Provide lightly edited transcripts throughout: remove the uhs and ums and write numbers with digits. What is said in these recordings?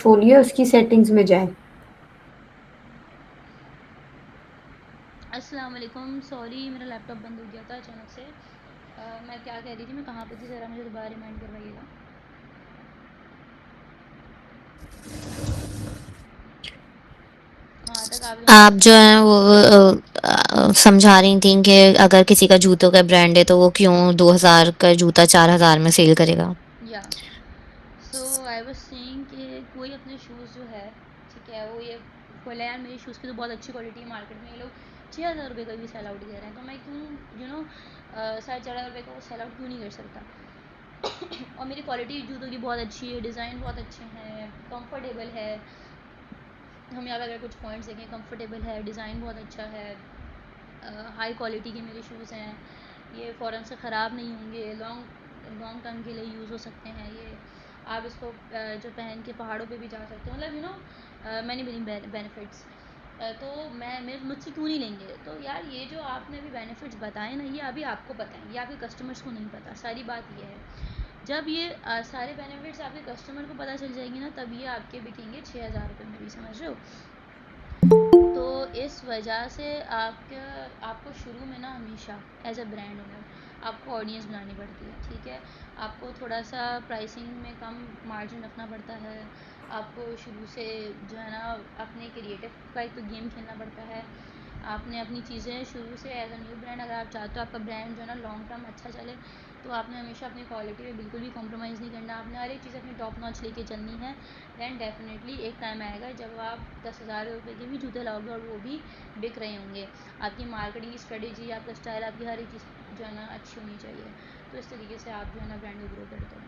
Portfolio उसकी settings में जाए। अस्सलाम वालेकुम। सॉरी मेरा लैपटॉप बंद हो गया था अचानक से। मैं क्या कह रही थी, मैं कहाँ पे थी, ज़रा मुझे दोबारा रिमाइंड करवाइएगा। कहाँ तक आप लोगों ने आप बात जो की है थी? वो समझा रही थी कि अगर किसी का जूतों का ब्रांड है तो वो क्यों 2000 का जूता 4000 में सेल करेगा। या सो आई वाज सेइंग कि कोई अपने शूज़ जो है, ठीक है, वो ये बोले यार मेरे शूज़ की तो बहुत अच्छी क्वालिटी है, मार्केट में ये लोग 6000 रुपये का भी सेल आउट दे रहे हैं, तो मैं क्यों 4,500 रुपये का वो सेल आउट क्यों नहीं कर सकता। और मेरी क्वालिटी जूतों की बहुत अच्छी है, डिज़ाइन बहुत अच्छे हैं, कंफर्टेबल है। हम यहाँ पे अगर कुछ पॉइंट्स देखें, कंफर्टेबल है, डिज़ाइन बहुत अच्छा है, हाई क्वालिटी के मेरे शूज़ हैं, ये फ़ौरन से ख़राब नहीं होंगे, लॉन्ग लॉन्ग टर्म के लिए यूज़ हो सकते हैं ये। आप इसको जो पहन के पहाड़ों पे भी जा सकते हो, मतलब मैनी मैनी बेनिफिट्स। तो मैं मेरे मुझसे क्यों नहीं लेंगे? तो यार ये जो आपने अभी बेनिफिट्स बताए ना, ये अभी आपको पता है, ये आपके कस्टमर्स को नहीं पता। सारी बात ये है, जब ये सारे बेनिफिट्स आपके कस्टमर को पता चल जाएंगे ना, तब ये आपके बिकेंगे 6,000 रुपये में भी, समझ रहे हो? तो इस वजह से आपको शुरू में ना हमेशा एज अ ब्रांड ओनर आपको ऑडियंस बनानी पड़ती है, ठीक है। आपको थोड़ा सा प्राइसिंग में कम मार्जिन रखना पड़ता है। आपको शुरू से जो है ना अपने क्रिएटिव का एक तो गेम खेलना पड़ता है। आपने अपनी चीज़ें शुरू से एज अ न्यू ब्रांड, अगर आप चाहते हो आपका ब्रांड जो है ना लॉन्ग टर्म अच्छा चले, तो आपने हमेशा अपनी क्वालिटी में बिल्कुल भी कॉम्प्रोमाइज़ नहीं करना। आपने हर एक चीज़ अपनी टॉप नॉच लेके चलनी है। दैन डेफिनेटली एक टाइम आएगा जब आप 10,000 रुपये के भी जूते लाओगे और वो भी बिक रहे होंगे। आपकी मार्केटिंग स्ट्रेटेजी, आपका स्टाइल, आपकी हर एक चीज़ जो है ना अच्छी होनी चाहिए। तो इस तरीके से आप जो है ना ब्रांड को ग्रो करते हो।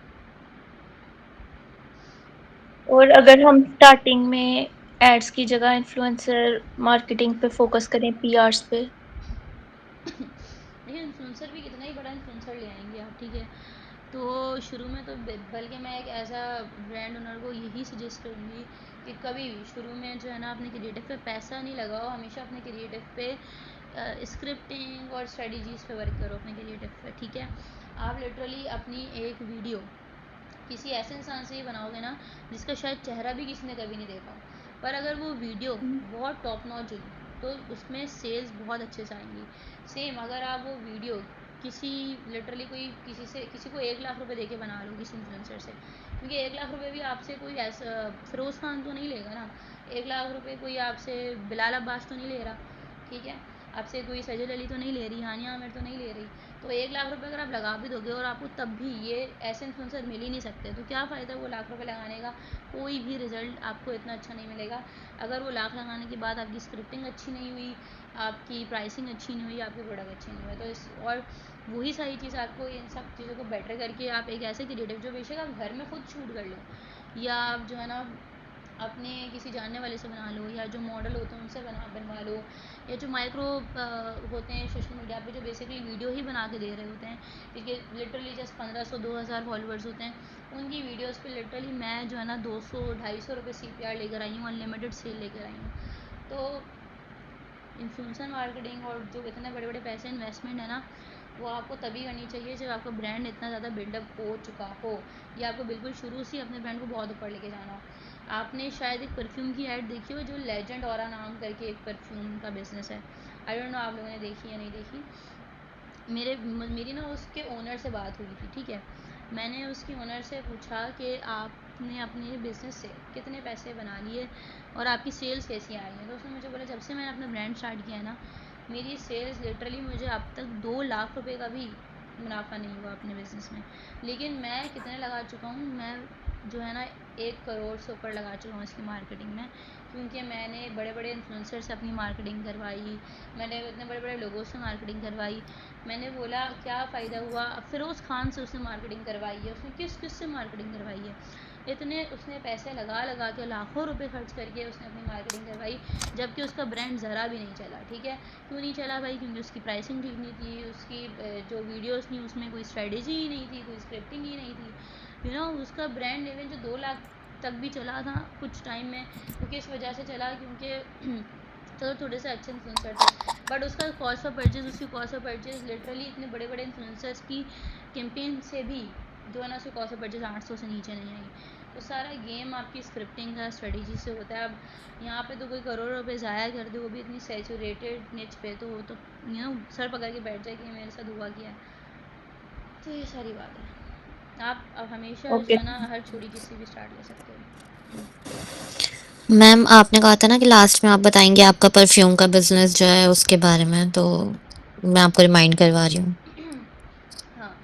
और अगर हम स्टार्टिंग में एड्स की जगह इन्फ्लुएंसर मार्केटिंग पे फोकस करें, पीआरस पे। देखिए इन्फ्लुएंसर भी कितना ही बड़ा इन्फ्लुएंसर ले आएंगे आप, ठीक है। तो शुरू में तो बल्कि मैं एक ऐसा ब्रांड ओनर को यही सजेस्ट करूँगी कि कभी भी शुरू में जो है ना अपने क्रिएटिव पे पैसा नहीं लगाओ। हमेशा अपने क्रिएटिव पे स्क्रिप्टिंग और स्ट्रेटजीज़ पे वर्क करो अपने क्रिएटिव पे, ठीक है। आप लिटरली अपनी एक वीडियो किसी ऐसे इंसान से ही बनाओगे ना जिसका शायद चेहरा भी किसी ने कभी नहीं देखा, पर अगर वो वीडियो बहुत टॉप नॉच हुई तो उसमें सेल्स बहुत अच्छे से आएंगी। सेम अगर आप वो वीडियो किसी लिटरली कोई किसी को 1 लाख रुपए दे के बना लो किसी इन्फ्लुएंसर से, क्योंकि 1 लाख रुपए भी आपसे कोई ऐसा फिरोज़ खान तो नहीं लेगा ना। 1 लाख रुपए कोई आपसे बिलाल अब्बास तो नहीं ले रहा, ठीक है। आपसे कोई सजल अली तो नहीं ले रही, हानिया आमिर तो नहीं ले रही। तो 1 लाख रुपए अगर आप लगा भी दोगे और आपको तब भी ये ऐसे इन्फ्लुएंसर मिल ही नहीं सकते, तो क्या फ़ायदा वो लाख रुपए लगाने का। कोई भी रिजल्ट आपको इतना अच्छा नहीं मिलेगा अगर वो लाख लगाने के बाद आपकी स्क्रिप्टिंग अच्छी नहीं हुई, आपकी प्राइसिंग अच्छी नहीं हुई, आपके प्रोडक्ट अच्छे नहीं हुए। तो इस और वही सारी चीज़ आपको इन सब चीज़ों को बेटर करके आप एक ऐसे क्रिएटिव जो बेशक आप घर में खुद शूट कर लो, या आप जो है ना अपने किसी जानने वाले से बना लो, या जो मॉडल होते हैं उनसे बनवा लो, या जो माइक्रो होते हैं सोशल मीडिया पे जो बेसिकली वीडियो ही बना के दे रहे होते हैं, क्योंकि लिटरली जस्ट 1500-2000 फॉलोअर्स होते हैं। उनकी वीडियोस पे लिटरली मैं जो है ना 200-250 रुपये CPR लेकर आई हूँ, अनलिमिटेड सेल लेकर आई हूँ। तो इन्फ्लुएंसर मार्केटिंग और जो इतने बड़े बड़े पैसे इन्वेस्टमेंट है ना, वो आपको तभी करनी चाहिए जब आपका ब्रांड इतना ज़्यादा बिल्डअप हो चुका हो, या आपको बिल्कुल शुरू से अपने ब्रांड को बहुत ऊपर लेके जाना हो। आपने शायद एक परफ्यूम की ऐड देखी हो, जो लेजेंड ऑरा नाम करके एक परफ्यूम का बिजनेस है। आई डोंट नो आप लोगों ने देखी या नहीं देखी। मेरी ना उसके ओनर से बात हुई थी, ठीक है। मैंने उसकी ओनर से पूछा कि आपने अपने बिज़नेस से कितने पैसे बना लिए और आपकी सेल्स कैसी आ रही हैं। तो उसने मुझे बोला जब से मैंने अपना ब्रांड स्टार्ट किया है ना, मेरी सेल्स लिटरली मुझे अब तक 2 लाख रुपए का भी मुनाफा नहीं हुआ अपने बिज़नेस में। लेकिन मैं कितने लगा चुका हूँ, मैं जो है ना 1 करोड़ से ऊपर लगा चुका हूँ इसकी मार्केटिंग में, क्योंकि मैंने बड़े बड़े इन्फ्लुएंसर से अपनी मार्केटिंग करवाई, मैंने इतने बड़े बड़े लोगों से मार्केटिंग करवाई। मैंने बोला क्या फ़ायदा हुआ, फ़िरोज़ खान से उसने मार्केटिंग करवाई है, उसने किस किस से मार्केटिंग करवाई है। इतने उसने पैसे लगा लगा के लाखों रुपए खर्च करके उसने अपनी मार्केटिंग करवाई, जबकि उसका ब्रांड ज़रा भी नहीं चला, ठीक है। क्यों नहीं चला भाई? क्योंकि उसकी प्राइसिंग ठीक नहीं थी, उसकी जो वीडियोस थी उसमें कोई स्ट्रेटेजी ही नहीं थी, कोई स्क्रिप्टिंग ही नहीं थी। उसका ब्रांड इवन जो 2 लाख तक भी चला था कुछ टाइम में, वो किस वजह से चला, क्योंकि तो थोड़े से अच्छे इन्फ्लुएंसर थे। बट उसका कॉस्ट ऑफ परचेज़ उसकी कॉस्ट ऑफ परचेज़ लिटरली इतने बड़े बड़े इन्फ्लुएंसर्स की कैंपेन से भी जो है ना उसकी कॉस्ट ऑफ परचेज़ 800 से नीचे नहीं आई। तो सारा गेम आपकी स्क्रिप्टिंग का स्ट्रेटजी से होता है। अब यहाँ पे तो कोई करोड़ों रुपए ज़ाया कर दे, वो भी इतनी सैचुरेटेड निच पे, तो वो तो सर पकड़ के बैठ जाए कि मेरे साथ हुआ क्या है। तो ये सारी बात है। आप अब हमेशा जो ओके। है ना हर छोटी चीज़ से भी स्टार्ट ले सकते हो। मैम आपने कहा था ना कि लास्ट में आप बताएंगे आपका परफ्यूम का बिजनेस जो है उसके बारे में, तो मैं आपको रिमाइंड करवा रही हूँ। हाँ,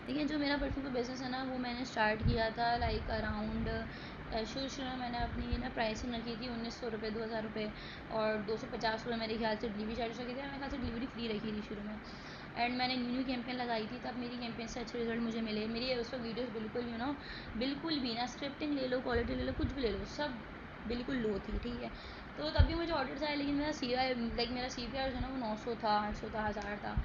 लेकिन जो मेरा परफ्यूम का बिज़नेस है ना, वो मैंने स्टार्ट किया था लाइक अराउंड शुरू में मैंने अपनी ना प्राइसिंग रखी थी 1900 रुपये, 2000 रुपये, और 250 रुपये मेरे ख्याल से डिलीवरी चार्जेस रखे थे। मेरे ख्याल से डिलीवरी फ्री रखी थी शुरू में। एंड मैंने न्यू कैंपेन लगाई थी, तब मेरी कैंपेन से अच्छे रिजल्ट मुझे मिले। मेरी उस वक्त वीडियोज़ बिल्कुल बिल्कुल भी ना, स्क्रिप्टिंग ले लो, क्वालिटी ले लो, कुछ भी ले लो, सब बिल्कुल लो थी, ठीक है। तो तब भी मुझे ऑर्डर्स आए, लेकिन मेरा सी पी आर जो है ना वो 900 था, 800 था, 1000 था।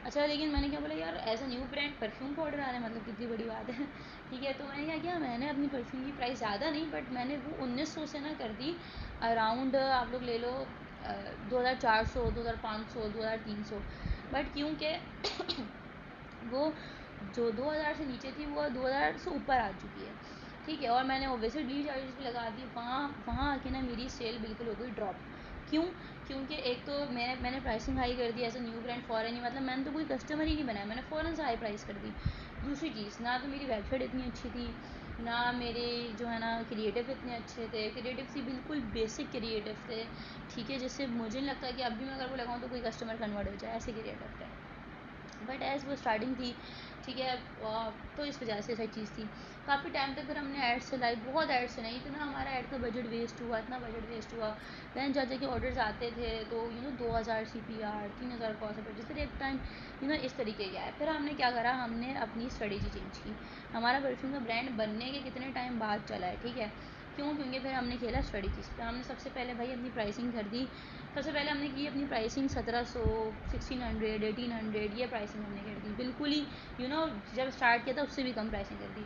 अच्छा, लेकिन मैंने क्या बोला यार, as a new brand perfume का ऑर्डर आ रहा है, मतलब कितनी बड़ी बात है। ठीक है, तो मैंने क्या किया, मैंने अपनी परफ्यूम की प्राइस ज़्यादा नहीं, बट मैंने वो 1900 से ना कर दी अराउंड, आप लोग ले लो 2400, 2500, 2300। बट क्योंकि वो जो 2000 से नीचे थी वो 2000 से ऊपर आ चुकी है, ठीक है। और मैंने ओबियसली डिलीवरी चार्जेस भी लगा दी। वहाँ आके ना मेरी सेल बिल्कुल हो गई ड्रॉप। क्यों? क्योंकि एक तो मैंने प्राइसिंग हाई कर दी एज अ न्यू ब्रांड फ़ौरन ही, मतलब मैंने तो कोई कस्टमर ही नहीं बनाया, मैंने फ़ौरन से हाई प्राइस कर दी। दूसरी चीज़, ना तो मेरी वेबसाइट इतनी अच्छी थी, ना मेरे जो है ना क्रिएटिव इतने अच्छे थे। क्रिएटिव थी बिल्कुल बेसिक क्रिएटिव थे, ठीक है, जिससे मुझे नहीं लगता कि अब भी मैं अगर वो लगाऊँ तो कोई कस्टमर कन्वर्ट हो जाए, ऐसे क्रिएटिव थे। बट एज़ वो स्टार्टिंग थी, ठीक है, तो इस वजह से ऐसी चीज़ थी। काफ़ी टाइम तक फिर हमने एड्स चलाई, बहुत एड्स चलाई, इतना हमारा ऐड का बजट वेस्ट हुआ, इतना बजट वेस्ट हुआ। दैन जा के ऑर्डर्स आते थे तो 2000 CPR, 3000 कॉस्ट पर, जिस एक टाइम इस तरीके का है। फिर हमने क्या करा, हमने अपनी स्ट्रेटेजी चेंज की। हमारा परफ्यूम का ब्रांड बनने के कितने टाइम बाद चला है, ठीक है। क्यों? क्योंकि फिर हमने खेला स्ट्रेटजीज पे। हमने सबसे पहले भाई अपनी प्राइसिंग कर दी। सबसे पहले हमने की अपनी प्राइसिंग 1700, 1600, 1800, ये प्राइसिंग हमने कर दी, बिल्कुल ही जब स्टार्ट किया था उससे भी कम प्राइसिंग कर दी।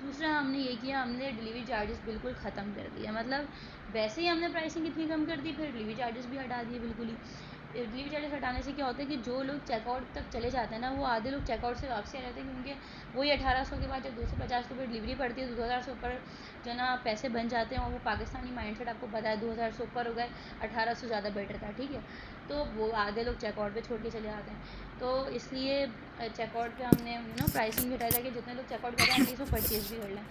दूसरा हमने ये किया, हमने डिलीवरी चार्जेस बिल्कुल ख़त्म कर दिया। मतलब वैसे ही हमने प्राइसिंग इतनी कम कर दी, फिर डिलीवरी चार्जेस भी हटा दिए बिल्कुल ही। डिलीवरी चार्जेस हटाने से क्या होता है कि जो लोग चेकआउट तक चले जाते हैं ना, वो आधे लोग चेकआउट से वापसी आ जाते हैं, क्योंकि वही 1800 के बाद जब 250 रुपये डिलीवरी पड़ती है तो 2000 से ऊपर जो है ना पैसे बन जाते हैं। और वो पाकिस्तानी माइंडसेट आपको पता है, 2000 से ऊपर हो गए, 1800 से ज़्यादा बेटर था, ठीक है। तो वो आधे लोग चेकआउट पे छोड़ के चले जाते हैं। तो इसलिए चेकआउट पे हमने प्राइसिंग भी हटाई, ताकि जितने लोग चेकआउट कर रहे हैं एटलीस्ट वो परचेज़ भी कर लें।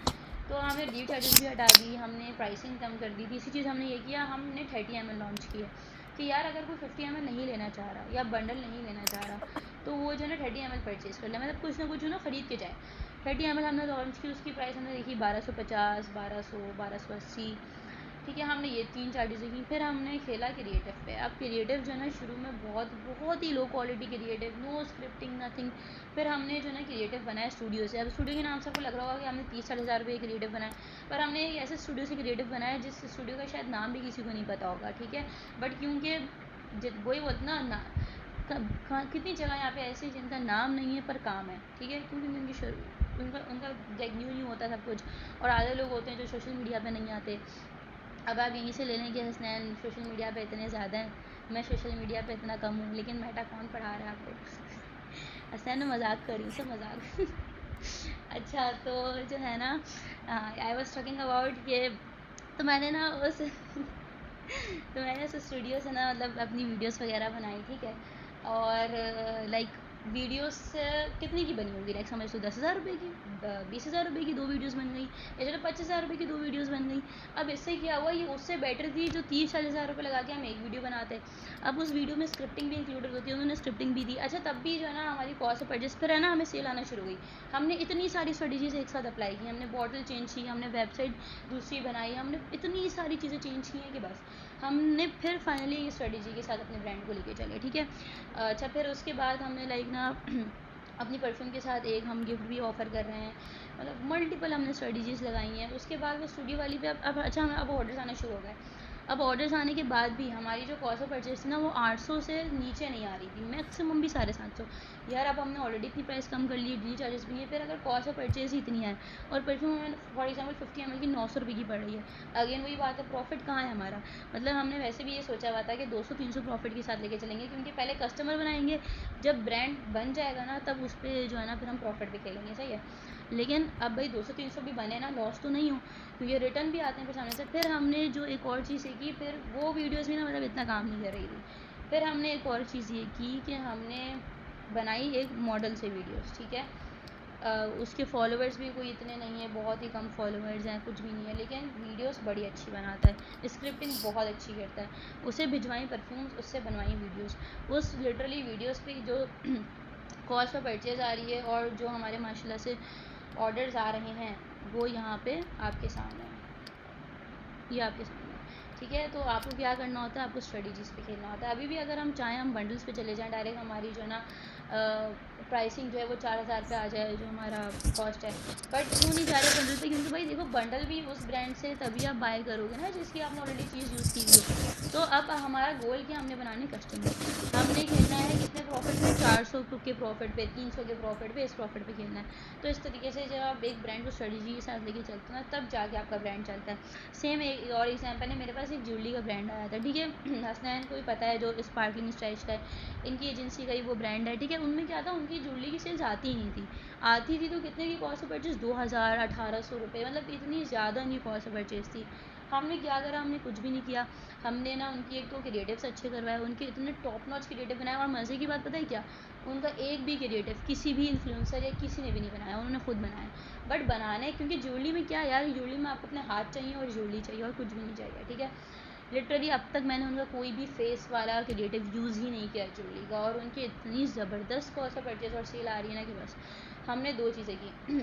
तो हमने डिलीवरी चार्जेस भी हटा दी, हमने प्राइसिंग कम कर दी। तीसरी चीज़ हमने ये किया, हमने 30 ml लॉन्च किया कि यार अगर कोई 50 ml नहीं लेना चाह रहा या बंडल नहीं लेना चाह रहा, तो वो जो है ना 30 ml परचेज़ कर ले, मतलब कुछ ना कुछ ख़रीद के जाए। 30 ml हमने लॉन्च की, उसकी प्राइस हमने देखी 1250, 1200, 1280, ठीक है। हमने ये 3 चार्जेस की। फिर हमने खेला क्रिएटिव पे। अब क्रिएटिव जो है ना शुरू में बहुत बहुत ही low quality creative, no scripting, nothing. फिर हमने जो है ना क्रिएटिव बनाया स्टूडियो से। अब स्टूडियो के नाम से आपको लग रहा होगा कि हमने 30-40 हज़ार रुपये क्रिएटिव बनाया, पर हमने एक ऐसे स्टूडियो से क्रिएटिव बनाया जिस स्टूडियो का शायद नाम भी किसी को नहीं पता होगा, ठीक है। बट क्योंकि वही बोलते ना कितनी जगह यहाँ पे ऐसी जिनका नाम नहीं है पर काम है, ठीक है, क्योंकि उनका उनका न्यू होता है सब कुछ। और आधे लोग होते हैं जो सोशल मीडिया पे नहीं आते। अब आप यहीं से ले लें कि हसनैन सोशल मीडिया पे इतने ज़्यादा हैं, मैं सोशल मीडिया पे इतना कम हूँ, लेकिन मेटा कौन पढ़ा रहा है आपको? हसनैन, मैं मजाक कर रही हूँ, सब मजाक। अच्छा, तो जो है ना, आई वॉज टॉकिंग अबाउट ये, तो मैंने ना उस तो मैंने उस स्टूडियो से ना मतलब अपनी वीडियोस वगैरह बनाई, ठीक है। और लाइक वीडियोस कितने की बनी होगी, लाइक समझ लो 10,000 रुपये की, 20,000 रुपये की 2 वीडियोस बन गई, या चलो 25,000 रुपये की 2 वीडियोस बन गई। अब इससे क्या हुआ, ये उससे बेटर थी जो 30-40 हज़ार रुपये लगा के हम एक वीडियो बनाते। अब उस वीडियो में स्क्रिप्टिंग भी इंक्लूडेड होती है, उन्होंने स्क्रिप्टिंग भी दी। अच्छा, तब भी जो है ना हमारी कॉस्ट ऑफ परचेस, फिर है ना हमें सेल आना शुरू हो गई। हमने इतनी सारी स्ट्रेटजीज एक साथ अप्लाई की, हमने बॉटल चेंज की, हमने वेबसाइट दूसरी बनाई, हमने इतनी सारी चीज़ें चेंज की हैं कि बस हमने फिर फाइनली ये स्ट्रेटजी के साथ अपने ब्रांड को लेके चले, ठीक है। अच्छा, फिर उसके बाद हमने लाइक ना अपनी परफ्यूम के साथ एक हम गिफ्ट भी ऑफ़र कर रहे हैं, मतलब मल्टीपल हमने स्ट्रेटजीज़ लगाई हैं। उसके बाद वो स्टूडियो वाली पे अब अच्छा, हमें अब ऑर्डर्स आना शुरू हो गए। अब ऑर्डर्स आने के बाद भी हमारी जो कॉस्ट ऑफ परचेस थी ना, वो 800 से नीचे नहीं आ रही थी, मैक्सिमम भी 750। यार अब हमने ऑलरेडी इतनी प्राइस कम कर ली, डिलीवरी चार्जेस भी है, फिर अगर कॉस्ट ऑफ परचेस ही इतनी है और परफ्यूम हमें फॉर एग्जांपल 50 ml की 900 रुपये की पड़ रही है, अगेन वही बात है, प्रॉफिट कहाँ है हमारा। मतलब हमने वैसे भी ये सोचा हुआ था कि 200-300 प्रॉफिट के साथ लेके चलेंगे, क्योंकि पहले कस्टमर बनाएंगे, जब ब्रांड बन जाएगा ना तब उस पर जो है ना फिर हम प्रॉफिट भी खेलेंगे, सही है। लेकिन अब भाई 200-300 भी बने ना, लॉस तो नहीं हो, क्योंकि रिटर्न भी आते हैं फिर सामने से। फिर हमने जो एक और चीज़ सीखी, फिर वो वीडियोज़ भी ना मतलब इतना काम नहीं कर रही थी। फिर हमने एक और चीज़ ये की कि हमने बनाई एक मॉडल से वीडियोज़, ठीक है। उसके फॉलोअर्स भी कोई इतने नहीं है, बहुत ही कम फॉलोअर्स हैं, कुछ भी नहीं है, लेकिन वीडियोस बड़ी अच्छी बनाता है, स्क्रिप्टिंग बहुत अच्छी करता है। उसे भिजवाई परफ्यूम्स, उससे बनवाई वीडियोस। उस लिटरली वीडियोस पे जो कॉस्ट पर परचेज आ रही है और जो हमारे माशाल्लाह से ऑर्डर्स आ रहे हैं, वो यहाँ पे आपके सामने है, ये आपके सामने है, ठीक है। तो आपको क्या करना होता है, आपको स्ट्रेटजीज पे खेलना होता है। अभी भी अगर हम चाहें, हम बंडल्स पे चले जाएं डायरेक्ट, हमारी जो है ना प्राइसिंग जो है वो 4000 पे आ जाए, जो हमारा कॉस्ट है। बट क्यों नहीं जा रहे बंडल पे, क्योंकि भाई देखो, बंडल भी उस ब्रांड से तभी आप बाय करोगे ना जिसकी आपने ऑलरेडी चीज़ यूज़ की हुई हो। तो अब हमारा गोल क्या, हमने बनाने कस्टमर, हमने खेलना है कितने प्रॉफिट पे, 400 के प्रॉफिट पे, 300 के प्रॉफिट पे, इस प्रॉफिट पे खेलना है। तो इस तरीके से जब आप एक ब्रांड को स्ट्रेटजी के साथ लेके चलते हो ना, तब जाके आपका ब्रांड चलता है। सेम एक और एग्जांपल है, मेरे पास एक ज्वेलरी का ब्रांड आया था, ठीक है। हसनैन को भी पता है, जो स्पार्कलिंग स्टाइल्स का है, इनकी एजेंसी का ही वो ब्रांड है, ठीक है। उनमें क्या था, उनकी ज्वेलरी की सेल्स आती ही नहीं थी। आती थी तो कितने की कॉस्ट ऑफ परचेज, 2000 1800 रुपये, मतलब इतनी ज़्यादा इनकी कॉस्ट ऑफ परचेज थी। हमने क्या करा, हमने कुछ भी नहीं किया। हमने ना उनकी एक तो क्रिएटिव्स अच्छे करवाए, उनके इतने टॉप नॉच क्रिएटिव बनाए, और मज़े की बात पता है क्या, उनका एक भी क्रिएटिव किसी भी इन्फ्लुएंसर या किसी ने भी नहीं बनाया, उन्होंने खुद बनाया। बट बनाने, क्योंकि ज्वेलरी में क्या यार, ज्वेलरी में आपको अपने हाथ चाहिए और ज्वेलरी चाहिए, और कुछ भी नहीं चाहिए, ठीक है। लिटरली अब तक मैंने उनका कोई भी फेस वाला क्रिएटिव यूज़ ही नहीं किया ज्वेलरी का, और उनकी इतनी ज़बरदस्त कॉस्ट ऑफ परचेज और सेल आ रही है ना कि बस। हमने दो चीज़ें की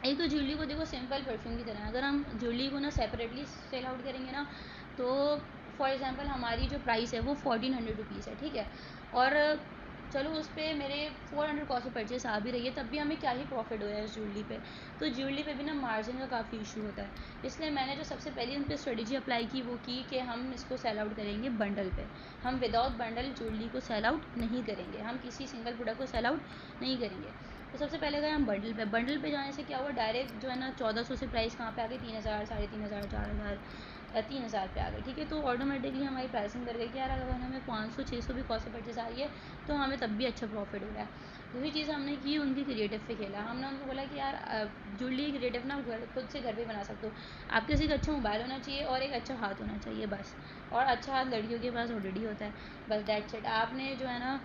एक तो ज्वेलरी को देखो सिंपल परफ्यूम की तरह, अगर हम ज्वेलरी को ना सेपरेटली सेल आउट करेंगे ना, तो फॉर एग्जांपल हमारी जो प्राइस है वो 1400 रुपीज़ है, ठीक है। और चलो उस पर मेरे 400 कॉस्ट ऑफ परचेस आ भी रही है, तब भी हमें क्या ही प्रॉफिट हो रहा है इस ज्वेलरी पे। तो ज्वेलरी पे भी ना मार्जिन का काफ़ी इशू होता है, इसलिए मैंने जो सबसे पहले उन पर स्ट्रेटजी अप्लाई की, वो की कि हम इसको सेल आउट करेंगे बंडल पे। हम विदाउट बंडल ज्वेलरी को सेल आउट नहीं करेंगे, हम किसी सिंगल प्रोडक्ट को सेल आउट नहीं करेंगे। तो सबसे पहले गए हम बंडल पे। बंडल पे जाने से क्या हुआ, डायरेक्ट जो है ना 1400 से प्राइस कहाँ पे आ गई, 3000 3500 4000 3000 पे आ गई, ठीक है। तो ऑटोमेटिकली हमारी प्राइसिंग बढ़ गई कि यार अगर हमें 500 600 भी कॉस्ट ऑफ परचेस आ रही है, तो हमें तब भी अच्छा प्रॉफिट हो रहा है। दूसरी चीज़ हमने की, उनकी क्रिएटिव पे खेला। हमने उनको बोला कि यार ज्वेलरी क्रिएटिव ना खुद से घर पे बना सकते हो, आपके पास एक अच्छा मोबाइल होना चाहिए और एक अच्छा हाथ होना चाहिए बस। और अच्छा हाथ लड़कियों के पास ऑलरेडी होता है, बस दैट्स इट। आपने जो है ना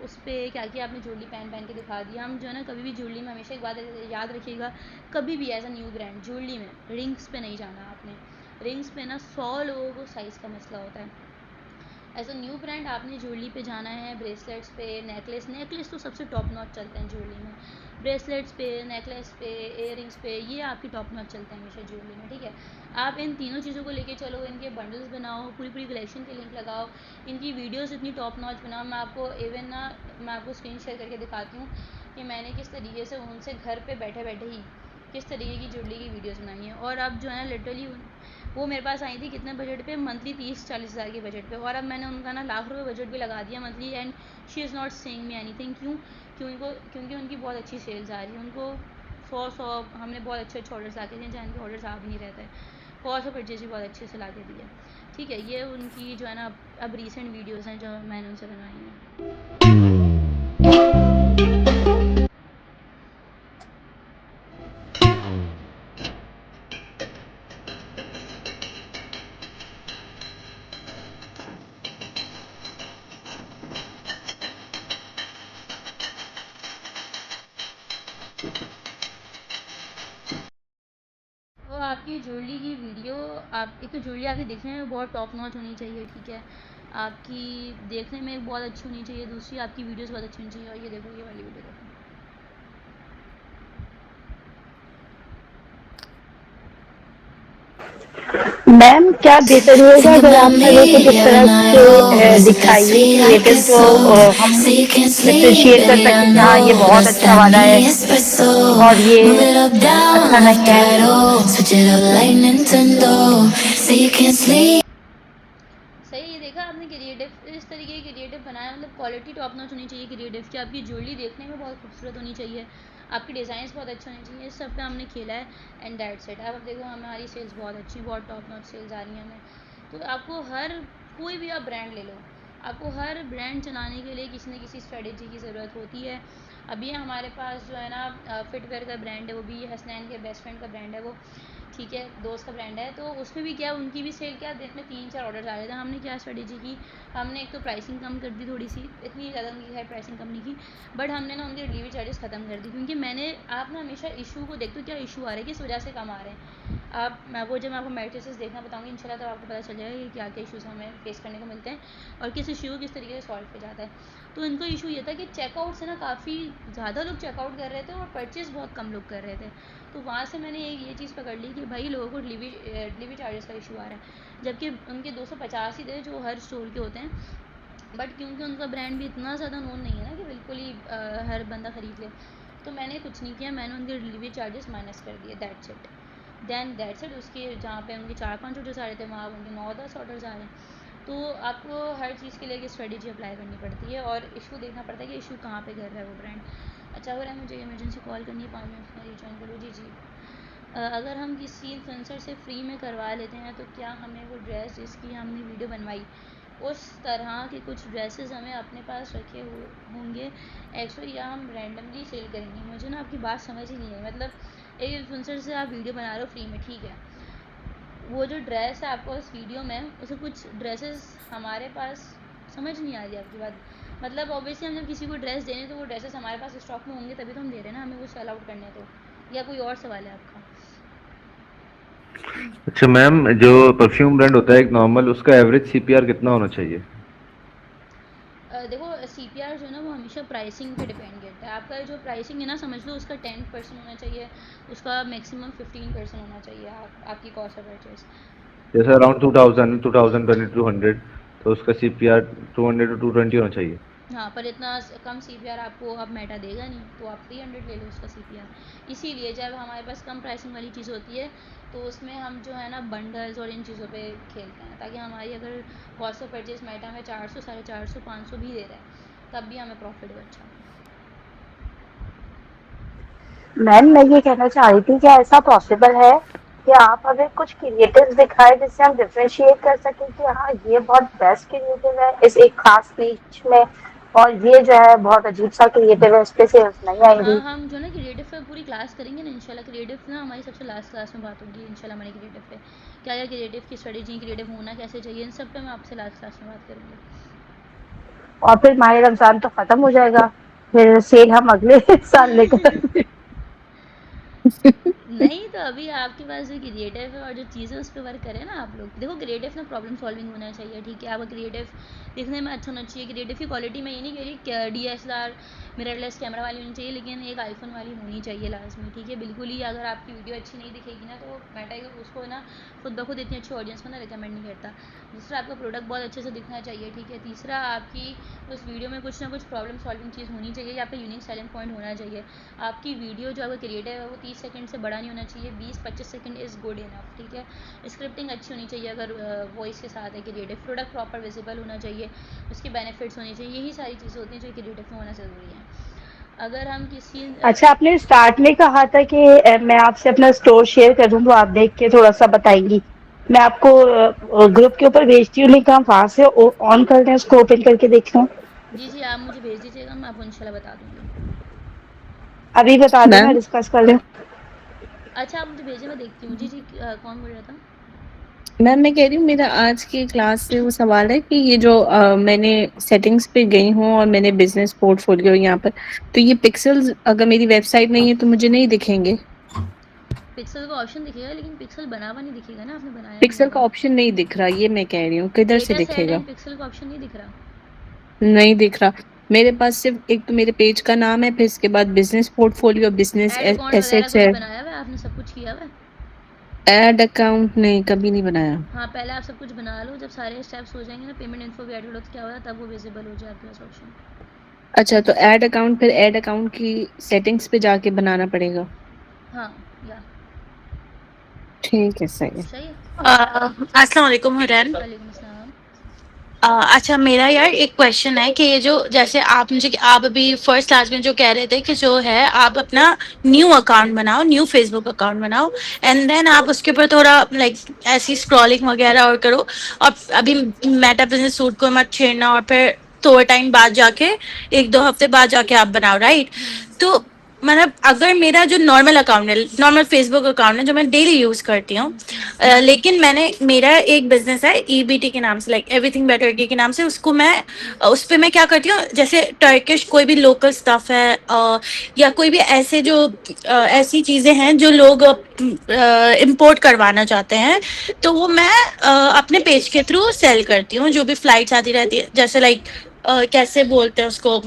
उस पर क्या किया, आपने ज्वेलरी पहन के दिखा दिया। हम जो है ना कभी भी ज्वेलरी में हमेशा एक बात याद रखिएगा, कभी भी as a new brand jewellery में रिंग्स पे नहीं जाना आपने। रिंग्स पे ना 100 लोगों को साइज़ का मसला होता है। एज अ न्यू ब्रांड आपने ज्वेलरी पे जाना है, ब्रेसलेट्स पे, नेकलेस तो सबसे टॉप नॉच चलते हैं ज्वेलरी में। ब्रेसलेट्स पे, नेकलेस पे, इयररिंग्स पे, ये आपकी टॉप नॉच चलते हैं हमेशा ज्वेलरी में, ठीक है। आप इन तीनों चीज़ों को लेके चलो, इनके बंडल्स बनाओ, पूरी कलेक्शन के लिंक लगाओ, इनकी वीडियोस इतनी टॉप नॉच बनाओ। मैं आपको स्क्रीन शेयर करके दिखाती हूँ कि मैंने किस तरीके से उनसे घर पे बैठे बैठे ही किस तरीके की ज्वेलरी की वीडियोस बनाई हैं। और अब जो है ना लिटरली वो मेरे पास आई थी कितने बजट पे, मंथली 30-40 हज़ार के बजट पे, और अब मैंने उनका ना लाख रुपये बजट भी लगा दिया monthly, and she is not saying me anything. क्योंकि उनकी बहुत अच्छी सेल्स आ रही है। उनको 100 हमने बहुत अच्छे ऑर्डर्स ला के दिए, जहाँ इनके ऑर्डर्स आ भी नहीं रहते हैं। कॉस्ट ऑफ परचेज भी बहुत अच्छे से ला के दी है, ठीक है। ये उनकी जो है ना अब रीसेंट वीडियोज़ हैं जो मैंने उनसे बनवाई हैं। तो आपकी ज्वेलरी की वीडियो, आप एक तो ज्वेलरी आपकी देखने में बहुत टॉप नॉच होनी चाहिए, ठीक है। आपकी देखने में बहुत अच्छी होनी चाहिए, दूसरी आपकी वीडियोस बहुत अच्छी होनी चाहिए। और ये देखो, ये वाली वीडियो देखो। मैम क्या बेहतर होगा Think अगर about आप हमें कुछ me इस every तरह night, के oh, as if I दिखाइए sweet like क्रिएटिव a जो soul. हम So you can sleep, differentiate कर baby, I सकें कि हाँ ये know. बहुत That's अच्छा that वाला है me espresso. और ये Move it up, down अच्छा like नहीं है। that, oh. Switch it up like Nintendo. So you can sleep. सही, ये देखा आपने, क्रिएटिव इस तरीके की क्रिएटिव बनाया, मतलब क्वालिटी टॉप नॉच होनी चाहिए क्रिएटिव की। आपकी ज्वेलरी देखने में बहुत खूबसूरत होनी चाहिए, आपकी डिज़ाइंस बहुत अच्छे होने चाहिए, इस सब पे हमने खेला है, एंड दैट्स इट। अब देखो हमारी सेल्स बहुत अच्छी, बहुत टॉप नॉच सेल्स आ रही हैं हमें। तो आपको कोई भी आप ब्रांड ले लो, आपको हर ब्रांड चलाने के लिए किसी न किसी स्ट्रेटेजी की ज़रूरत होती है। अभी हमारे पास जो है ना फिटवेयर का ब्रांड है, वो भी हसनैन के बेस्ट फ्रेंड का ब्रांड है वो, ठीक है, दोस्त का ब्रांड है। तो उसमें भी क्या, उनकी भी सेल क्या दिन में 3-4 ऑर्डर आ रहे थे। हमने क्या स्ट्रेटेजी की, हमने एक तो प्राइसिंग कम कर दी थोड़ी सी, इतनी ज़्यादा उनकी खैर प्राइसिंग कम नहीं की, बट हमने ना उनके डिलीवरी चार्जेस ख़त्म कर दी। क्योंकि मैंने आप ना हमेशा इशू को देखते हो, क्या इशू आ रहा है, किस वजह से कम आ रहे हैं। जब मैं आपको मैट्रिसेस देखना बताऊँगी इंशाल्लाह, तो आपको पता चल जाएगा कि क्या क्या इशूज़ हमें फेस करने को मिलते हैं और किस इशू को किस तरीके से सॉल्व किया जाता है। तो इनको इशू ये था कि चेकआउट से ना काफ़ी ज़्यादा लोग चेकआउट कर रहे थे और परचेज़ बहुत कम लोग कर रहे थे। तो वहाँ से मैंने ये चीज़ पकड़ ली कि भाई लोगों को डिलीवरी चार्जेस का इशू आ रहा है, जबकि उनके 250 ही थे जो हर स्टोर के होते हैं। बट क्योंकि उनका ब्रांड भी इतना ज़्यादा नोन नहीं है ना कि बिल्कुल ही हर बंदा ख़रीद ले, तो मैंने कुछ नहीं किया, मैंने उनके डिलीवरी चार्जेस माइनस कर दिए, दैट्स इट। That's it. उसके जहाँ पे उनके 4-5 ऑर्डर्स आ रहे थे, वहाँ उनके 9-10 ऑर्डर्स आ रहे हैं। तो आपको हर चीज़ के लिए एक स्ट्रेटेजी अप्लाई करनी पड़ती है और इशू देखना पड़ता है कि इशू कहाँ पे कर रहा है वो ब्रांड। अच्छा, हो रहा है मुझे इमरजेंसी कॉल करनी है, 5 मिनट में रिजॉइन करो। जी जी। अगर हम किसी इन्फ्लुएंसर से फ्री में करवा लेते हैं, तो क्या हमें वो ड्रेस जिसकी हमने वीडियो बनवाई, उस तरह के कुछ ड्रेसेस हमें अपने पास रखे होंगे एक्स्ट्रा, या हम रैंडमली सेल करेंगे? मुझे ना आपकी बात समझ ही नहीं आई। मतलब एक इन्फ्लुएंसर से आप वीडियो बना रहे हो फ्री में, ठीक है, वो जो ड्रेस है आपको उस वीडियो में, उसे कुछ ड्रेसेस हमारे पास, समझ नहीं आ रही आपकी बात। मतलब ऑब्वियसली हम जब किसी को ड्रेस दे रहे हैं तो वो ड्रेसेस हमारे पास स्टॉक में होंगे तभी तो हम दे रहे हैं ना, हमें वो सेल आउट करने तो, या कोई और सवाल है आपका? अच्छा मैम, जो परफ्यूम ब्रांड होता है एक नॉर्मल, उसका एवरेज सीपीआर कितना होना चाहिए? देखो सीपीआर जो है ना वो हमेशा प्राइसिंग पे डिपेंड करता है। आपका जो प्राइसिंग है ना, समझ लो उसका 10% होना चाहिए, उसका मैक्सिमम 15% होना चाहिए आपकी कॉस्ट ऑफ परचेज। जैसे अराउंड 2000 2020 200, तो उसका सीपीआर 200 to 220 होना चाहिए। हाँ, पर इतना कम सीपीआर आपको अब मेटा देगा नहीं, तो आप 300 ले लो उसका सीपीआर। इसीलिए जब हमारे पास कम प्राइसिंग वाली चीज़ होती है तो उसमें हम जो है ना बंडल्स और इन चीज़ों पे खेलते हैं, ताकि हमारी अगर कॉस्ट ऑफ परचेज मेटा में 400 450 500 भी दे रहा है, तब भी हमें प्रॉफिट हो अच्छा। मैम मैं ये कहना चाह रही थी, क्या ऐसा पॉसिबल है कि आप हमें कुछ क्रिएटिव दिखाए जिससे हम डिफरेंशिएट कर सकें कि हाँ ये बहुत बेस्ट क्रिएटिव है इस एक खास नीच में, और ये जो है बहुत अजीब सा क्रिएटिव है, इस पे सेल्स नहीं आएंगी। हम जो ना क्रिएटिव पे पूरी क्लास करेंगे ना इंशाल्लाह। क्रिएटिव ना हमारी सबसे लास्ट क्लास में बात होगी इंशाल्लाह हमारी क्रिएटिव पे, क्या क्या क्रिएटिव की स्ट्रेटेजी, क्रिएटिव होना कैसे चाहिए, इन सब पे मैं आपसे लास्ट क्लास में बात करूँगी। और फिर माह रमजान तो खत्म हो जाएगा, फिर सेल हम अगले साल लेकर नहीं, तो अभी आपके पास जो क्रिएटिव है और जो चीज़ें उस पर वर्क करें ना आप लोग। देखो क्रिएटिव ना प्रॉब्लम सॉल्विंग होना चाहिए, ठीक है, आपका क्रिएटिव दिखने में अच्छा होना चाहिए। क्रिएटिव की क्वालिटी मैं ये नहीं कह रही DSLR मिररलेस कैमरा वाली होनी चाहिए, लेकिन एक आईफोन वाली होनी चाहिए लाजमी, ठीक है। बिल्कुल ही अगर आपकी वीडियो अच्छी नहीं दिखेगी ना, तो मेटा उसको ना खुद ब खुद इतनी अच्छी ऑडियंस को ना रिकमेंड नहीं करता। दूसरा, आपका प्रोडक्ट बहुत अच्छे से दिखना चाहिए, ठीक है। तीसरा, आपकी उस वीडियो में कुछ ना कुछ प्रॉब्लम सॉल्विंग चीज़ होनी चाहिए, या आपका यूनिक सेलिंग पॉइंट होना चाहिए। आपकी वीडियो जो आपका क्रिएटिव है वो 30 सेकंड से बड़ा नहीं होना चाहिए, 20-25 सेकंड इज़ गुड इनफ, ठीक है। स्क्रिप्टिंग अच्छी होनी चाहिए अगर वॉइस के साथ है क्रिएटिव। प्रोडक्ट प्रॉपर विजिबल होना चाहिए, उसके बेनिफिट्स होने चाहिए, यही सारी चीज़ें होती हैं जो क्रिएटिव में होना ज़रूरी है। अगर हम किसी अच्छा, आपने स्टार्ट में कहा था कि मैं आपसे अपना स्टोर शेयर कर दूं, तो आप देख के थोड़ा सा बताएंगी। मैं आपको ग्रुप के ऊपर भेजती हूँ लिंक, आप वहां से ऑन कर लें, उसको ओपन करके देख लें। जी जी, आप मुझे भेज दीजिएगा, मैं आपको इंशाल्लाह बता दूँगी। अभी बता दो, मैं मैम डिस्कस कर लूँ। अच्छा, आप मुझे भेजिए, मैं देखती हूँ। जी जी, कौन बोल रहा था? मैम मैं कह रही हूँ, मेरा आज की क्लास से वो सवाल है कि ये जो मैंने सेटिंग्स पे गई हूँ और मैंने बिजनेस पोर्टफोलियो यहाँ पर, तो ये पिक्सेल्स अगर मेरी वेबसाइट नहीं है तो मुझे नहीं दिखेंगे। पिक्सल का ऑप्शन दिखेगा, लेकिन पिक्सल बना हुआ नहीं दिखेगा ना, आपने बनाया नहीं पिक्सल का होगा। ऑप्शन नहीं दिख रहा, ये मैं कह रही हूँ, किधर से डेटा सेट दिखेगा? एंड पिक्सल का ऑप्शन नहीं दिख रहा। नहीं दिख रहा। मेरे पास सिर्फ एक तो मेरे पेज का नाम है, फिर इसके बाद business portfolio, business add account वगैरह एसेट्स कुछ है। बनाया हुआ है आपने? सब कुछ किया हुआ है? एड अकाउंट नहीं, कभी नहीं बनाया। हाँ, पहले आप सब कुछ बना लो, जब सारे स्टेप्स हो जाएंगे ना, पेमेंट इन्फो भी ऐड हो तो क्या होगा, तब वो विजिबल हो जाए आपके पास ऑप्शन। अच्छा, तो एड अकाउंट, फिर एड अकाउंट की सेटिंग्स पे जाके बनाना पड़ेगा। हाँ, या ठीक है, सही है। सही है। अस्सलाम वालेकुम हुरैन। वालेकुम अस्सलाम। अच्छा, मेरा यार एक क्वेश्चन है कि ये जो जैसे आप अभी फर्स्ट क्लास में जो कह रहे थे कि जो है आप अपना न्यू अकाउंट बनाओ, न्यू फेसबुक अकाउंट बनाओ, एंड देन आप उसके ऊपर थोड़ा लाइक ऐसी स्क्रॉलिंग वगैरह और करो, और अभी मेटा बिजनेस सूट को मत छेड़ना, और फिर थोड़े टाइम बाद जाके 1-2 हफ्ते बाद जाके आप बनाओ, राइट? तो मतलब अगर मेरा जो नॉर्मल अकाउंट है, नॉर्मल फेसबुक अकाउंट है जो मैं डेली यूज करती हूँ, लेकिन मैंने मेरा एक बिजनेस है ईबीटी के नाम से, लाइक एवरीथिंग बेटर के नाम से, उसको मैं उस पे मैं क्या करती हूँ, जैसे टर्किश कोई भी लोकल स्टफ है या कोई भी ऐसे जो ऐसी चीजें हैं जो लोग इंपोर्ट करवाना चाहते हैं, तो वो मैं अपने पेज के थ्रू सेल करती हूँ। जो भी फ्लाइट्स आती रहती है, जैसे लाइक कैसे बोलते हैं उसको,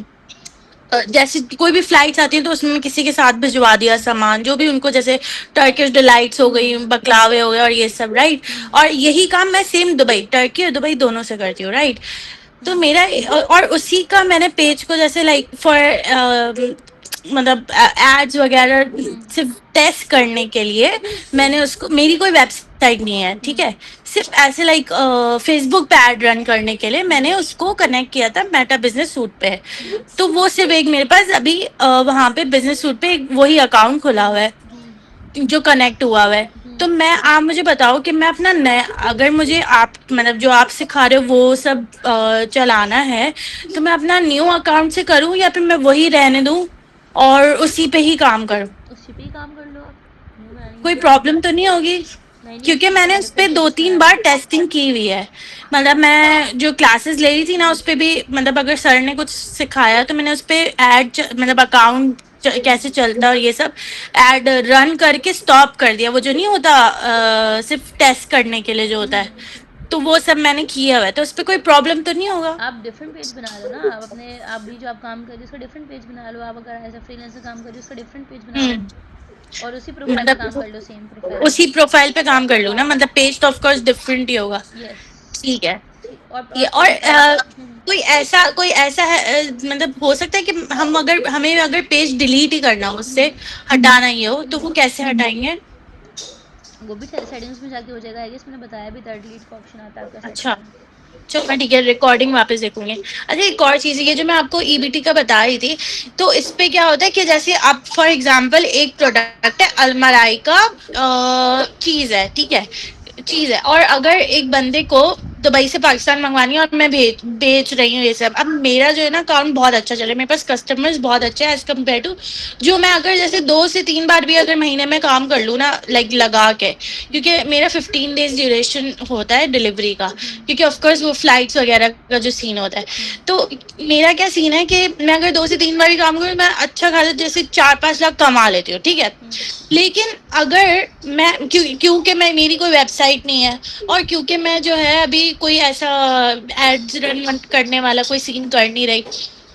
जैसे कोई भी फ्लाइट्स आती हैं तो उसमें किसी के साथ भिजवा दिया सामान, जो भी उनको, जैसे टर्किश डिलाइट्स हो गई, बकलावे हो गए और ये सब, राइट। और यही काम मैं सेम दुबई, टर्की और दुबई दोनों से करती हूँ, राइट। तो मेरा और उसी का मैंने पेज को जैसे लाइक फॉर मतलब एड्स वगैरह सिर्फ टेस्ट करने के लिए मैंने उसको, मेरी कोई वेबसाइट नहीं है, ठीक है, सिर्फ ऐसे लाइक फेसबुक पे एड रन करने के लिए मैंने उसको कनेक्ट किया था मेटा बिजनेस सूट पे। तो वो सिर्फ एक मेरे पास अभी वहाँ पे बिजनेस सूट पे एक वही अकाउंट खुला हुआ है जो कनेक्ट हुआ हुआ है। तो मैं, आप मुझे बताओ कि मैं अपना नया, अगर मुझे आप मतलब जो आप सिखा रहे हो वो सब चलाना है, तो मैं अपना न्यू अकाउंट से करूँ या फिर मैं वही रहने दूँ और उसी पे ही काम करूँ? उसी पे ही काम कर लो आप, न्यू बनाने की कोई जरूरत प्रॉब्लम तो नहीं होगी? नहीं, क्योंकि मैंने उस पे 2-3 बार टेस्टिंग की हुई है। मतलब मैं जो क्लासेस ले रही थी ना, उस पे भी मतलब अगर सर ने कुछ सिखाया तो मैंने उस पे ऐड मतलब अकाउंट कैसे चलता है और ये सब ऐड रन करके स्टॉप कर दिया। वो जो नहीं होता सिर्फ टेस्ट करने के लिए जो होता है, तो वो सब मैंने किया हुआ है। तो उस पे कोई प्रॉब्लम तो नहीं होगा? आप डिफरेंट पेज बना लो ना, आप अपने, आप भी जो आप काम कर रहे हो उसका डिफरेंट पेज बना लो। आप अगर एज अ फ्रीलांसर काम कर रहे हो उसका डिफरेंट पेज बना लो और उसी प्रोफाइल पे काम कर लो, सेम प्रोफाइल उसी प्रोफाइल पे काम कर लूँ ना, मतलब पेज तो ऑफ कोर्स डिफरेंट ही होगा। पे। यस। ठीक है। और ये और कोई ऐसा है मतलब हो सकता है कि हम अगर हमें अगर पेज डिलीट ही करना हो, उससे हटाना ही हो, तो वो कैसे हटाएंगे? वो भी सेटिंग्स में जाके हो जाएगा। आई गेस मैंने बताया भी था, डिलीट का ऑप्शन आता है आपका अच्छा, सेटिंग में। चलो ठीक है, रिकॉर्डिंग वापस देखूंगी। अच्छा, एक और चीज़ ये जो मैं आपको ईबीटी का बता रही थी, तो इस पे क्या होता है कि जैसे आप फॉर एग्जांपल एक प्रोडक्ट है अलमराई का, चीज़ है, ठीक है, चीज़ है, और अगर एक बंदे को दुबई से पाकिस्तान मंगवानी है और मैं बेच रही हूँ ये सब, अब मेरा जो है ना अकाउंट बहुत अच्छा चल रहा है, मेरे पास कस्टमर्स बहुत अच्छे हैं एज कम्पेयर टू जो मैं अगर जैसे 2 से 3 बार भी अगर महीने में काम कर लूँ ना, लाइक लगा के, क्योंकि मेरा 15 डेज ड्यूरेशन होता है डिलीवरी का, क्योंकि ऑफकोर्स वो फ्लाइट्स वगैरह का जो सीन होता है। तो मेरा क्या सीन है कि मैं अगर 2 से 3 बार ही काम करूँ, मैं अच्छा खासा जैसे 4-5 लाख कमा लेती हूँ, ठीक है। लेकिन अगर मैं क्योंकि मैं, मेरी कोई वेबसाइट नहीं है और क्योंकि मैं जो है अभी कोई ऐसा एड्स रन करने वाला कोई सीन कर नहीं रही,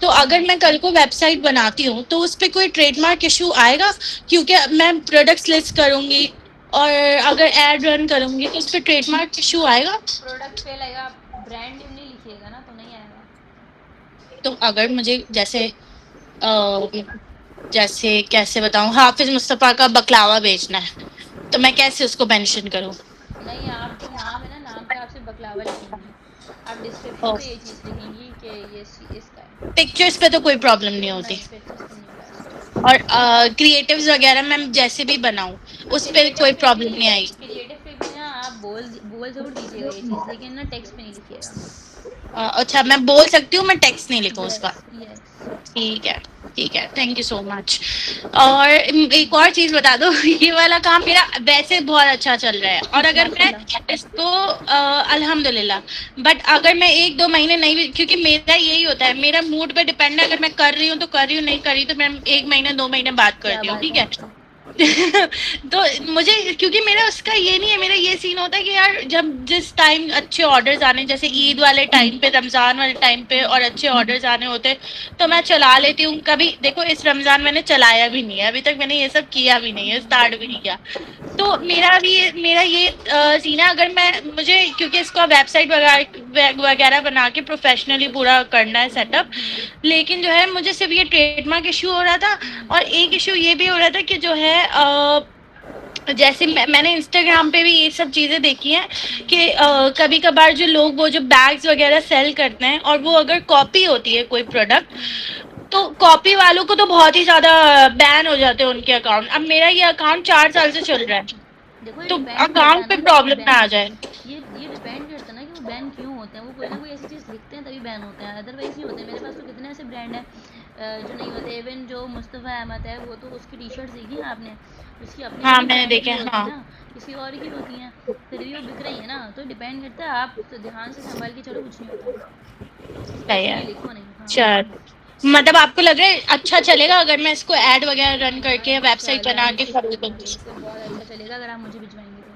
तो अगर मैं कल को वेबसाइट बनाती हूँ तो उस पर कोई ट्रेडमार्क इशू आएगा? क्योंकि मैं प्रोडक्ट्स लिस्ट करूँगी और अगर एड रन करूँगी तो उस पर ट्रेडमार्क इशू आएगा? प्रोडक्ट पे लगेगा, ब्रांड नेम नहीं लिखिएगा ना, तो नहीं आएगा। तो अगर मुझे जैसे जैसे कैसे बताऊँ, हाफिज मुस्तफ़ा का बकलावा बेचना है, तो मैं कैसे उसको मेंशन करूँ? नहीं, आप जो नाम है ना, नाम पे आप सिर्फ बकलावा लिखेंगी। आप डिस्क्रिप्शन पे ये चीज़ लिखेंगी कि ये इसका है। पिक्चर्स पे तो कोई प्रॉब्लम नहीं होती? नहीं, पिक्चर्स पे नहीं होगा। और क्रिएटिव्स वगैरह मैं जैसे भी बनाऊँ उस पर कोई प्रॉब्लम नहीं आएगी? क्रिएटिव पे भी ना आप बोल जरूर दीजिएगा ये चीज़, लेकिन ना टेक्स्ट पे नहीं लिखिएगा। अच्छा, मैं बोल सकती हूँ, मैं टेक्स्ट नहीं लिखूँ उसका? Yes yes. ठीक है, ठीक है, थैंक यू सो मच। और एक और चीज़ बता दो, ये वाला काम मेरा वैसे बहुत अच्छा चल रहा है, और अगर मैं इसको अल्हम्दुलिल्लाह, बट अगर मैं 1-2 महीने नहीं भी, क्योंकि मेरा यही होता है, मेरा मूड पे डिपेंड है, अगर मैं कर रही हूँ तो कर रही हूँ, नहीं कर रही तो मैं 1 महीने 2 महीने बाद करती हूँ, ठीक है। तो मुझे, क्योंकि मेरा उसका ये नहीं है, मेरा ये सीन होता है कि यार जब जिस टाइम अच्छे ऑर्डर्स आने, जैसे ईद वाले टाइम पे, रमज़ान वाले टाइम पे और अच्छे ऑर्डर्स आने होते, तो मैं चला लेती हूँ। कभी देखो, इस रमज़ान मैंने चलाया भी नहीं है अभी तक, मैंने ये सब किया भी नहीं है, स्टार्ट भी नहीं किया। तो मेरा ये सीन है, अगर मैं, मुझे क्योंकि इसका वेबसाइट वगैरह बना के प्रोफेशनली पूरा करना है सेटअप, लेकिन जो है मुझे सिर्फ ये ट्रेडमार्क इशू हो रहा था, और एक इशू ये भी हो रहा था कि जो है जैसे मैंने इंस्टाग्राम पे भी ये सब चीज़ें देखी हैं कि कभी कभार जो लोग वो जो बैग्स वगैरह सेल करते हैं, और वो अगर कॉपी होती है कोई प्रोडक्ट, तो कॉपी वालों को तो बहुत ही ज़्यादा बैन हो जाते हैं उनके अकाउंट। अब मेरा ये अकाउंट 4 साल से चल रहा है, देखो, तो अकाउंट पे प्रॉब्लम ना आ जाए। ये डिपेंड करता है ना कि वो बैन क्यों होते हैं। वो कोई ना कोई ऐसी चीज़ लिखते हैं तभी बैन होते हैं, अदरवाइज नहीं होते। मेरे पास तो कितने ऐसे ब्रांड हैं जो नहीं होते। इवन जो मुस्तफ़ा अहमद है, वो तो उसकी टी शर्ट्स देखी हैं आपने, उसकी अपनी हाँ अपनी मैंने ब्रांड देखे की होती हाँ है ना, किसी और की होती हैं, फिर भी वो बिक रही है ना। तो डिपेंड करता है, आप तो ध्यान से संभाल के चलो, कुछ नहीं होता, सही कुछ भी है। लिखो नहीं। हाँ चल मतलब आपको लग रहा है अच्छा चलेगा अगर मैं इसको ऐड वगैरह रन करके वेबसाइट इंशाल्लाह बना के इंशाल्लाह खरीदूंगी? इससे बहुत अच्छा चलेगा अगर आप मुझे भिजवाएंगे तो।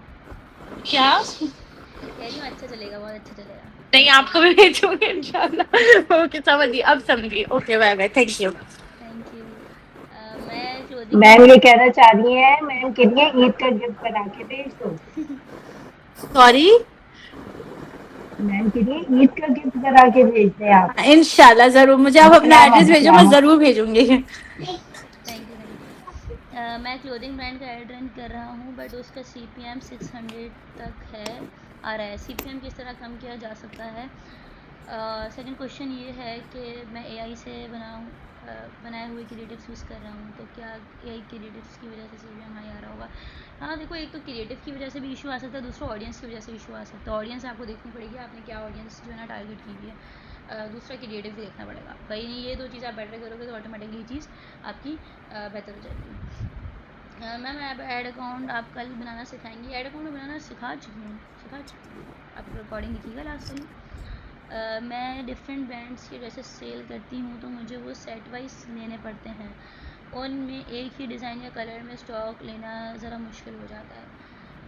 क्या? कह रही हूँ अच्छा चलेगा, बहुत अच्छा चलेगा। नहीं आपको भी भेजूंगी इंशाल्लाह। ओके समझिए, अब समझिए। Okay bye bye, thank you. Thank you. मैं क्लोथिंग मैम ये ब्रांड कहना चाह रही है, मैम कह रही है ईद का गिफ्ट बना के भेज दो। सॉरी। मैम कह रही है ईद का गिफ्ट बना के भेज दें आप। इंशाल्लाह जरूर, मुझे आप अपना अस्सलाम एड्रेस भेजो, मैं अस्सलाम। जरूर भेजूंगी। Thank you. मैं क्लोथिंग ब्रांड का एड रन कर रहा हूँ, बट उसका CPM 600 तक है, आ रहा है। CPM किस तरह कम किया जा सकता है? सेकंड क्वेश्चन ये है कि मैं AI से बनाए हुए क्रिएटिव्स यूज़ कर रहा हूँ, तो क्या AI क्रिएटिव्स की वजह से CPM हाई आ रहा होगा? हाँ देखो, एक तो क्रिएटिव की वजह से भी इशू आ सकता है, दूसरा ऑडियंस की वजह से इशू आ सकता है। ऑडियंस आपको देखनी पड़ेगी, आपने क्या ऑडियंस जो है ना टारगेट की हुई है। दूसरा क्रिएटिव भी देखना पड़ेगा। भाई नहीं, ये दो चीज़ आप बेटर करोगे तो ऑटोमेटिकली चीज़ आपकी बेहतर हो जाएगी। मैम ऐड अकाउंट आप कल बनाना सिखाएंगी? ऐड अकाउंट बनाना सिखा चुकी हूँ। आप रिकॉर्डिंग लिखिएगा लास्ट वाली। मैं डिफरेंट ब्रांड्स के ड्रेसेस सेल करती हूँ, तो मुझे वो सेट वाइज लेने पड़ते हैं, उनमें एक ही डिज़ाइन या कलर में स्टॉक लेना ज़रा मुश्किल हो जाता है,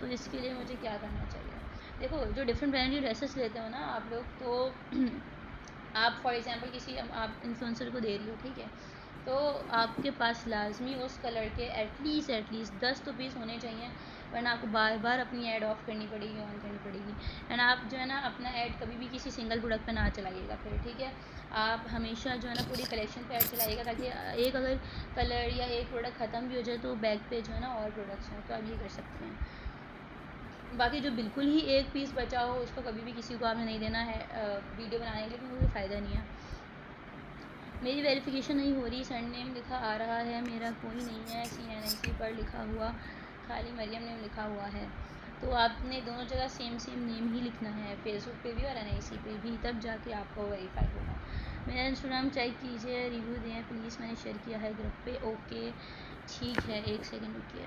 तो इसके लिए मुझे क्या करना चाहिए? देखो, जो डिफरेंट ब्रांड की ड्रेसेस लेते हो ना आप लोग, तो आप फॉर एग्जांपल किसी आप इन्फ्लुएंसर को दे रही हो, ठीक है, तो आपके पास लाजमी उस कलर के एटलीस्ट 10 तो पीस होने चाहिए, वरना आपको बार बार अपनी ऐड ऑफ करनी पड़ेगी, ऑन करनी पड़ेगी। एंड आप जो है ना अपना ऐड कभी भी किसी सिंगल प्रोडक्ट पे ना चलाइएगा फिर, ठीक है। आप हमेशा जो है ना पूरी कलेक्शन पे ऐड चलाइएगा, ताकि एक अगर कलर या एक प्रोडक्ट ख़त्म भी हो जाए तो बैक पे जो है ना और प्रोडक्ट्स हों, तो आप ये कर सकते हैं। बाकी जो बिल्कुल ही एक पीस बचा हो, उसको कभी भी किसी को आपने नहीं देना है वीडियो बनाने के लिए, क्योंकि कोई फ़ायदा नहीं है। मेरी वेरिफिकेशन नहीं हो रही, सर नेम लिखा आ रहा है, मेरा कोई नहीं है, CNIC पर लिखा हुआ, खाली मरियम नेम लिखा हुआ है। तो आपने दोनों जगह सेम नेम ही लिखना है, फेसबुक पे भी और NIC पे भी, तब जाके आपको वेरीफाई होगा। मेरा इंस्टाग्राम चेक कीजिए, रिव्यू दें प्लीज़, मैंने शेयर किया है ग्रुप पे। ओके ठीक है, एक सेकेंड रुकिए।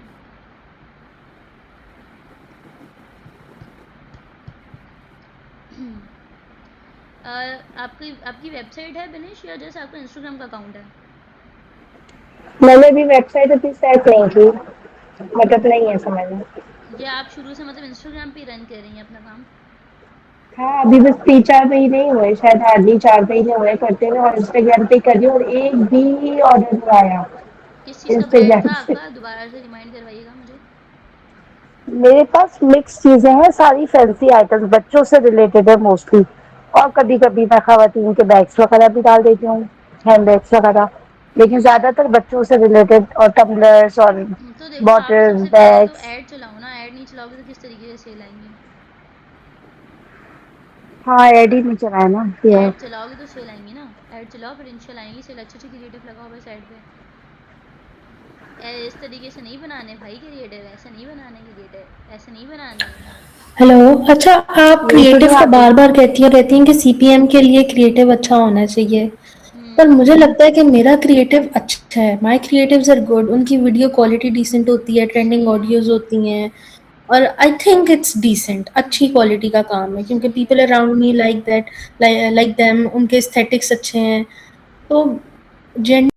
आपकी वेबसाइट है बनिश, या जैसे आपका इंस्टाग्राम का अकाउंट है? मैंने भी वेबसाइट अभी सेट नहीं की, मतलब नहीं है समझ में। या आप शुरू से मतलब इंस्टाग्राम पे रन कर रही हैं अपना काम? हाँ अभी बस 3-4 महीने ही हुए, शायद हार्डली 4 महीने हुए करते हुए, और इंस्टाग्राम पे कर रही हूँ, और एक भी ऑर्डर नहीं आया किस चीज़ का ब्रांड इंस्टाग्राम था से। आपका? दोबारा से रिमाइंड करवाइएगा मुझे। मेरे पास मिक्स चीजें हैं, सारी फैंसी आइटम्स बच्चों से रिलेटेड है मोस्टली, और कभी कभी मैं खवातीन के बैग्स वगैरह भी डाल देती हूँ, हैंड बैग्स वगैरह, लेकिन ज्यादातर बच्चों से रिलेटेड, और टम्बलर्स और तो देखो, आप बॉटल्स सबसे पहले तो बैग्स। ऐड चलाओ ना, ऐड नहीं चलाओगे तो किस तरीके से सेल आएंगी? हाँ एडी में चलाए ना ये। ऐड चलाओगे तो सेल आएंगी ना, ऐड चलाओ फिर इंशाल्लाह आएंगी सेल। अच्छे क्रिएटिव लगाओ बस ऐड पे। इस तरीके से नहीं बनाने भाई क्रिएटिव, ऐसे नहीं बनाने क्रिएटिव, ऐसे नहीं बनाने। हेलो, अच्छा आप ये तो क्रिएटिव नहीं का आते। बार-बार कहती रहती हैं कि CPM के लिए क्रिएटिव अच्छा होना चाहिए। पर मुझे लगता है कि मेरा क्रिएटिव अच्छा है, माय क्रिएटिव्स आर गुड, उनकी वीडियो क्वालिटी डिसेंट होती है, ट्रेंडिंग सही है। ऑडियोज़ होती हैं, और आई थिंक इट्स डिसेंट, अच्छी क्वालिटी का काम है, क्योंकि सही है। People around me like that, like them, उनके एस्थेटिक्स अच्छे हैं। तो जेन